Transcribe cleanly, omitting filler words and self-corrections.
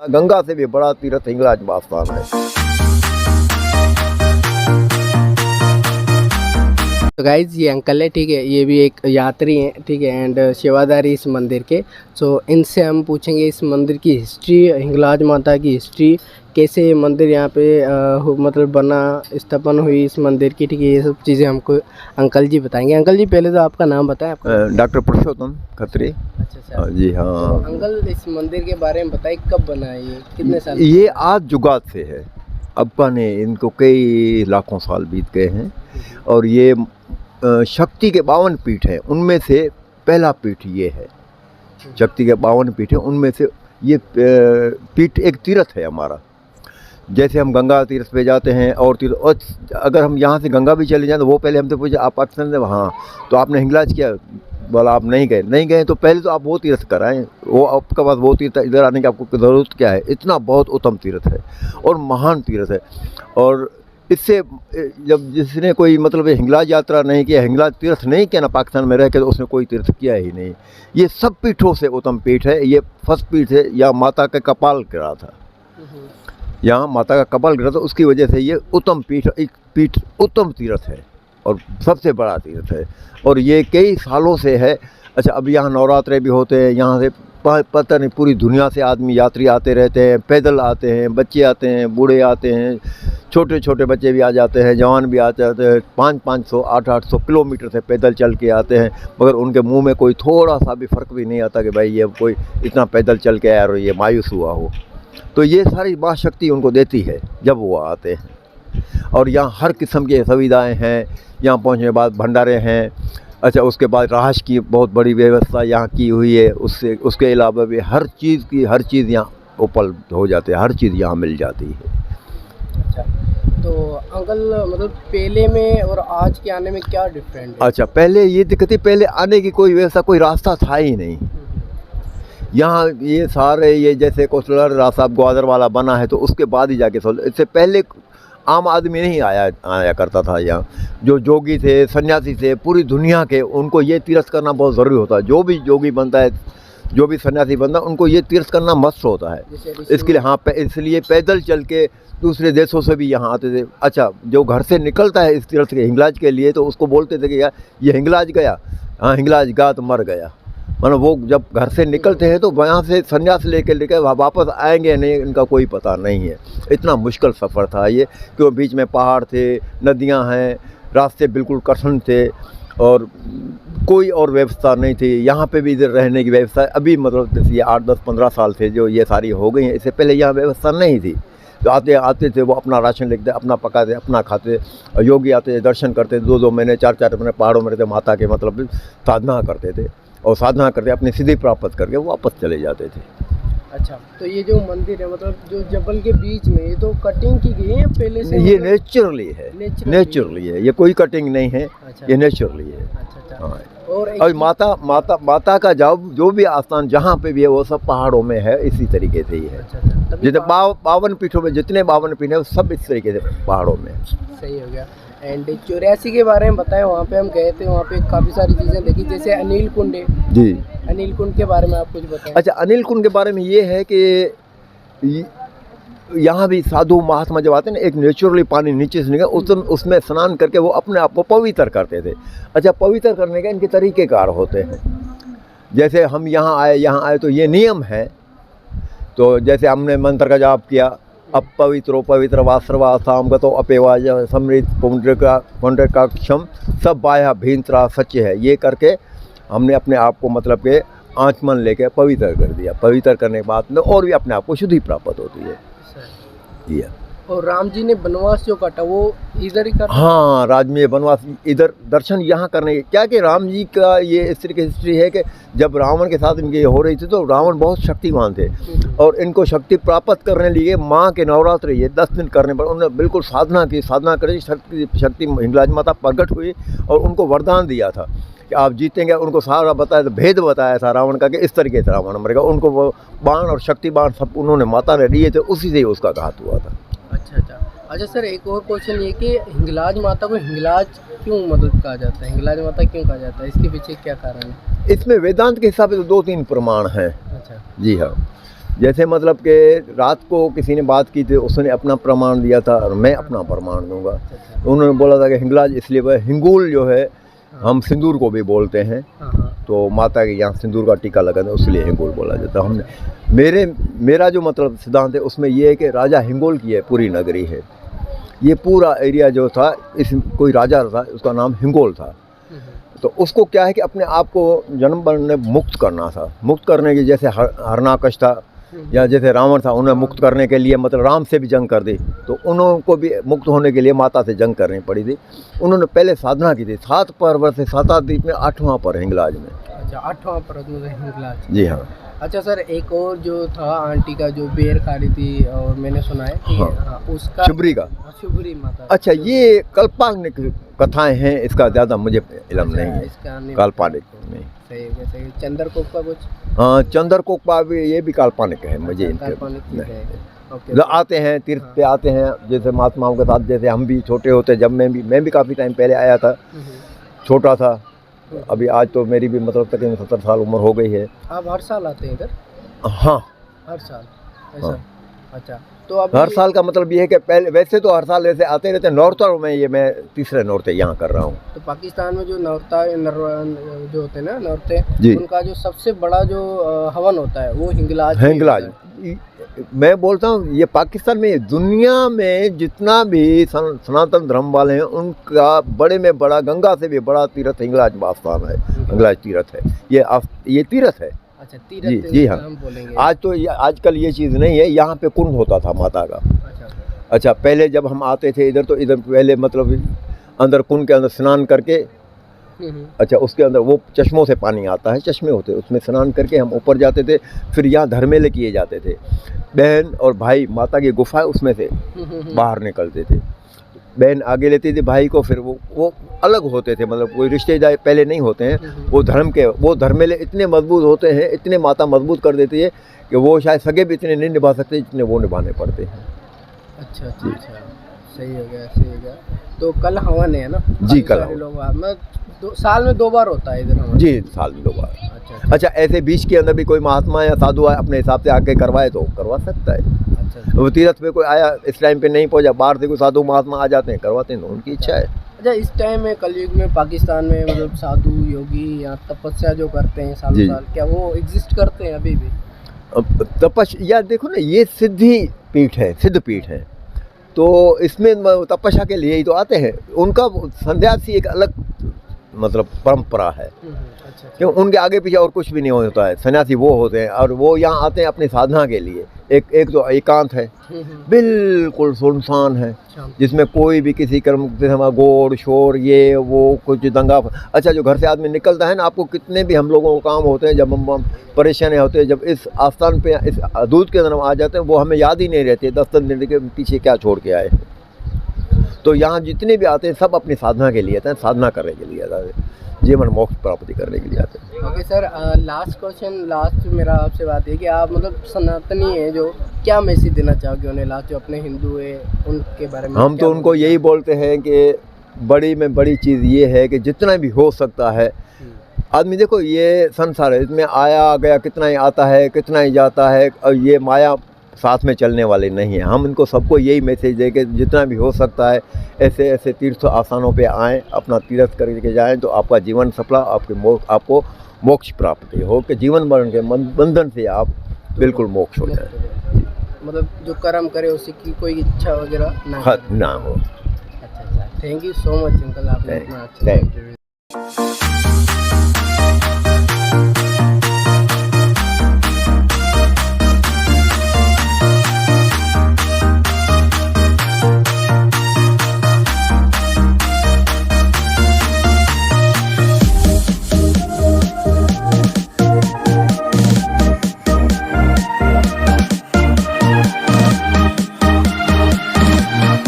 गंगा से भी बड़ा तीर्थ हिंगलाज स्थान है। तो गाइज ये अंकल है, ठीक है, ये भी एक यात्री हैं, ठीक है, एंड सेवादारी इस मंदिर के। सो इनसे हम पूछेंगे इस मंदिर की हिस्ट्री, हिंगलाज माता की हिस्ट्री, कैसे ये मंदिर यहाँ पे मतलब बना, स्थापन हुई इस मंदिर की, ठीक है, ये सब चीज़ें हमको अंकल जी बताएंगे। अंकल जी पहले तो आपका नाम बताएं। आपका डॉक्टर पुरुषोत्तम खत्री। अच्छा जी हाँ। तो अंकल इस मंदिर के बारे में बताइए, कब बना है ये, कितने साल? ये आज जुगात से है, अब्बा ने इनको कई लाखों साल बीत गए हैं। और ये शक्ति के 52 पीठ हैं, उनमें से पहला पीठ ये है। शक्ति के 52 पीठ हैं, उनमें से ये पीठ एक तीर्थ है हमारा। जैसे हम गंगा तीर्थ पे जाते हैं और तीर्थ, और अगर हम यहाँ से गंगा भी चले जाएं तो वो पहले हमसे पूछे आप पाकिस्तान से? हाँ। तो आपने हिंगलाज किया? बोला आप नहीं गए तो पहले तो आप वो तीर्थ कराएं, वो आपके पास वो तीर्थ, इधर आने की आपको ज़रूरत क्या है? इतना बहुत उत्तम तीर्थ है और महान तीर्थ है। और इससे जब जिसने कोई मतलब हिंगलाज यात्रा नहीं किया, हिंगलाज तीर्थ नहीं किया ना पाकिस्तान में रह के, तो उसने कोई तीर्थ किया ही नहीं। ये सब पीठों से उत्तम पीठ है। ये फर्स्ट पीठ है, यहाँ माता का कपाल गिरा था, यहाँ माता का कपाल गिरा था, उसकी वजह से ये उत्तम पीठ, एक पीठ उत्तम तीर्थ है और सबसे बड़ा तीर्थ है। और ये कई सालों से है। अच्छा, अब यहाँ नवरात्रे भी होते हैं, यहाँ से पता नहीं पूरी दुनिया से आदमी यात्री आते रहते हैं, पैदल आते हैं, बच्चे आते हैं, बूढ़े आते हैं, छोटे छोटे बच्चे भी आ जाते हैं, जवान भी आ जाते हैं। 500-500, 800-800 किलोमीटर से पैदल चल के आते हैं, मगर उनके मुंह में कोई थोड़ा सा भी फ़र्क भी नहीं आता कि भाई ये कोई इतना पैदल चल के आया और ये मायूस हुआ हो। तो ये सारी माँ शक्ति उनको देती है जब वो आते हैं। और यहाँ हर किस्म की सुविधाएँ हैं। यहाँ पहुँचने के बाद भंडारे हैं। अच्छा, उसके बाद रहाश की बहुत बड़ी व्यवस्था यहाँ की हुई है। उसके अलावा भी हर चीज़ यहाँ उपलब्ध हो जाती है, हर चीज़ यहाँ मिल जाती है। अच्छा, तो अंकल मतलब पहले में और आज के आने में क्या डिफरेंट है? अच्छा, पहले ये दिक्कत थी, पहले आने की कोई व्यवस्था, कोई रास्ता था ही नहीं। यहाँ ये सारे ये जैसे कोसलर रास्ता ग्वादर वाला बना है तो उसके बाद ही जाके इससे पहले आम आदमी नहीं आया करता था यहाँ। जो जोगी थे, सन्यासी थे, पूरी दुनिया के, उनको ये तीर्थ करना बहुत ज़रूरी होता है। जो भी जोगी बनता है, जो भी सन्यासी बनता है, उनको ये तीर्थ करना मस्त होता है। इसके लिए हाँ, इसलिए पैदल चल के दूसरे देशों से भी यहाँ आते थे। अच्छा, जो घर से निकलता है इस तीर्थ के हिंगलाज के लिए, तो उसको बोलते थे कि यार ये हिंगलाज गया। हाँ, हिंगलाज गया तो मर गया। मतलब वो जब घर से निकलते हैं तो वहाँ से संन्यास लेकर वापस आएंगे नहीं, इनका कोई पता नहीं है। इतना मुश्किल सफ़र था ये, क्योंकि बीच में पहाड़ थे, नदियाँ हैं, रास्ते बिल्कुल कठिन थे और कोई और व्यवस्था नहीं थी। यहाँ पे भी इधर रहने की व्यवस्था अभी मतलब ये 8-10-15 साल से जो ये सारी हो गई हैं। इससे पहले यहाँ व्यवस्था नहीं थी। तो आते थे वो अपना राशन लेते, अपना पकाते, अपना खाते। योगी आते, दर्शन करते, 2-2 महीने 4-4 महीने पहाड़ों में रहते, माता के मतलब साधना करते थे और साधना करके अपनी सिद्धि प्राप्त करके वापस चले जाते थे। अच्छा, तो ये जो मंदिर है मतलब जो जबल के बीच में, ये तो कटिंग की गई है पहले से? ये नेचुरली है, नेचुरली है, ये कोई कटिंग नहीं है। अच्छा, ये नेचुरली है। अच्छा। हाँ। और माता का जो भी आस्थान जहाँ पे भी है वो सब पहाड़ों में है, इसी तरीके से ही है। अच्छा, जितने 52 पीठों में जितने 52 पीठ है वो सब इस तरीके से पहाड़ों में है। सही हो गया। एंड 84 के बारे में बताएं, वहाँ पे हम गए थे, वहाँ पे काफ़ी सारी चीज़ें देखी, जैसे अनिल कुंड है जी। अनिल कुंड के बारे में आप कुछ बताएं। अच्छा, अनिल कुंड के बारे में ये है कि यहाँ भी साधु महात्मा जब आते हैं ना, एक नेचुरली पानी नीचे से निकल, उसमें स्नान करके वो अपने आप को पवित्र करते थे। अच्छा, पवित्र करने के इनके तरीक़ेकार होते हैं। जैसे हम यहाँ आए तो ये नियम है। तो जैसे हमने मंत्र का जाप किया, अब पवित्रो पवित्र वास्त्रवासाम गतो अपेवाज समृद्ध पुंडरीकाक्षम सब बाह्य भींतरा सच्चे है। ये करके हमने अपने आप को मतलब के आचमन लेके पवित्र कर दिया। पवित्र करने के बाद में और भी अपने आप को शुद्धि प्राप्त होती है। जी। और राम जी ने वनवास जो काटा वो इधर ही काटा? हाँ, राज में वनवास इधर दर्शन यहाँ करने के क्या कि राम जी का ये इस तरह की हिस्ट्री है कि जब रावण के साथ इनकी हो रही थी तो रावण बहुत शक्तिमान थे और इनको शक्ति प्राप्त करने लिए माँ के नवरात्र ये 10 दिन करने पर उन्होंने बिल्कुल साधना की, साधना करी, शक्ति हिंगलाज माता प्रकट हुई और उनको वरदान दिया था कि आप जीतेंगे। उनको सारा बताया था, भेद बताया था रावण का कि इस तरीके से रावण मरेगा। उनको वो बाण और शक्ति बाण सब उन्होंने माता ने दिए थे, उसी से ही उसका घात हुआ था। अच्छा सर, एक और क्वेश्चन ये कि हिंगलाज माता को हिंगलाज क्यों मतलब कहा जाता है? हिंगलाज माता क्यों कहा जाता है? इसके पीछे क्या कारण है? इसमें वेदांत के हिसाब से तो 2-3 प्रमाण हैं। अच्छा। जी हाँ। जैसे मतलब कि रात को किसी ने बात की थी, उसने अपना प्रमाण दिया था और मैं अपना प्रमाण दूंगा। अच्छा। उन्होंने बोला था कि हिंगलाज इसलिए हिंगुल जो है हम सिंदूर को भी बोलते हैं, तो माता के यहाँ सिंदूर का टीका लगाते हैं, उसलिए हिंगोल बोला जाता है। हमने मेरा जो मतलब सिद्धांत है उसमें ये है कि राजा हिंगोल की है पूरी नगरी है। ये पूरा एरिया जो था, इस कोई राजा था उसका नाम हिंगोल था, तो उसको क्या है कि अपने आप को जन्म मरण में मुक्त करना था। मुक्त करने की जैसे हरनाकश था या जैसे रावण था, उन्हें मुक्त करने के लिए मतलब राम से भी जंग कर दी, तो उनको भी मुक्त होने के लिए माता से जंग करनी पड़ी थी। उन्होंने पहले साधना की थी 7 पर्वत से 7 द्वीप में 8वां पर हिंगलाज में। अच्छा, 8वां पर्वत में हिंगलाज। जी हाँ। अच्छा सर, एक और जो था आंटी का जो बेर खा रही थी और मैंने सुना है कि हाँ, उसका शुभरी का। शुभरी माता। अच्छा, ये काल्पनिक कथाएं हैं, इसका ज़्यादा मुझे इल्म नहीं है। इसका नहीं काल्पनिक नहीं। सही है, सही है। चंद्रकोप का कुछ? हाँ, चंद्रकोपा भी, ये भी काल्पनिक है। मुझे काल्पनिक चीज़ है। ओके। जो आते हैं तीर्थ पे आते हैं, जैसे महात्माओं के साथ, जैसे हम भी छोटे होते, जब मैं भी काफ़ी टाइम पहले आया था, छोटा था। अभी आज तो मेरी भी मतलब तकरीबन 70 साल उम्र हो गई है। आप हर साल आते हैं इधर? हाँ, हर साल ऐसा? हाँ। अच्छा, तो अब हर साल का मतलब ये है कि पहले वैसे तो हर साल ऐसे आते रहते हैं। नौरता में ये मैं तीसरे नौरते यहाँ कर रहा हूँ। तो पाकिस्तान में जो जो होते हैं ना नौरते, जी। उनका जो सबसे बड़ा जो हवन होता है वो हिंगलाज। मैं बोलता हूँ ये पाकिस्तान में, दुनिया में जितना भी सनातन धर्म वाले हैं, उनका बड़े में बड़ा, गंगा से भी बड़ा तीर्थ हिंगलाज स्थान है। हिंगलाज तीर्थ है, ये तीर्थ है। अच्छा, तीर्थ। जी हाँ। हम बोलेंगे आज तो आजकल ये चीज़ नहीं है। यहाँ पे कुंड होता था माता का। अच्छा, पहले जब हम आते थे इधर, तो इधर पहले मतलब अंदर कुंड के अंदर स्नान करके, अच्छा, उसके अंदर वो चश्मों से पानी आता है, चश्मे होते, उसमें स्नान करके हम ऊपर जाते थे। फिर यहाँ धर्मेले किए जाते थे। बहन और भाई माता की गुफा है, उसमें से बाहर निकलते थे। बहन आगे लेती थी भाई को, फिर वो अलग होते थे, मतलब कोई रिश्तेदार पहले नहीं होते हैं। वो धर्मेले इतने मजबूत होते हैं, इतने माता मजबूत कर देती है कि वो शायद सगे भी इतने नहीं निभा सकते जितने वो निभाने पड़ते हैं। अच्छा, सही हो गया। तो कल हवन है ना? जी, कल लोग साल में 2 बार होता है इधर हवन? जी, साल में 2 बार। अच्छा, ऐसे बीच के अंदर भी कोई महात्मा या साधु आए अपने हिसाब से आके करवाए तो करवा सकता है। अच्छा। वो तीर्थ पे कोई आया, इस टाइम पे नहीं पहुंचा, बाहर से कोई साधु महात्मा आ जाते हैं, करवाते हैं, तो उनकी इच्छा है। अच्छा, इस टाइम में कलयुग में पाकिस्तान में मतलब साधु योगी या तपस्या जो करते हैं सालों साल, क्या वो एग्जिस्ट करते हैं अभी भी? तपस्या देखो ना, ये सिद्ध पीठ है, तो इसमें तपस्या के लिए ही तो आते हैं। उनका संन्यासी एक अलग मतलब परंपरा है। क्यों, उनके आगे पीछे और कुछ भी नहीं होता है। सन्यासी वो होते हैं और वो यहाँ आते हैं अपनी साधना के लिए। एक तो एकांत है, बिल्कुल सुनसान है, जिसमें कोई भी किसी कर्म गोड़ शोर ये वो कुछ दंगा। अच्छा, जो घर से आदमी निकलता है ना, आपको कितने भी हम लोगों को काम होते हैं, जब हम परेशानी होते हैं, जब इस आस्थान पे इस दूध के अंदर आ जाते हैं, वो हमें याद ही नहीं रहती 10 दिन के पीछे क्या छोड़ के आए। तो यहाँ जितने भी आते हैं सब अपनी साधना के लिए आते हैं, साधना करने के लिए आते हैं, जीवन मोक्ष प्राप्ति करने के लिए आते हैं। ओके सर, लास्ट मेरा आपसे बात है कि आप मतलब सनातनी है, जो क्या मैसेज देना चाहोगे उन्हें, लास्ट जो अपने हिंदू है उनके बारे में? हम तो उनको यही बोलते हैं कि बड़ी में बड़ी चीज़ ये है कि जितना भी हो सकता है आदमी, देखो ये संसार है, इसमें आया गया, कितना ही आता है कितना ही जाता है, और ये माया साथ में चलने वाले नहीं है। हम इनको सबको यही मैसेज दें कि जितना भी हो सकता है ऐसे ऐसे तीर्थ आस्थानों पे आएँ, अपना तीर्थ करके जाएं, तो आपका जीवन सफल, आपको मोक्ष प्राप्त हो, कि जीवन मरण के बंधन से आप बिल्कुल मोक्ष हो जाए। मतलब जो कर्म करे उसी की कोई इच्छा वगैरह ना हो। अच्छा, thank you so much uncle, आपने इतना अच्छा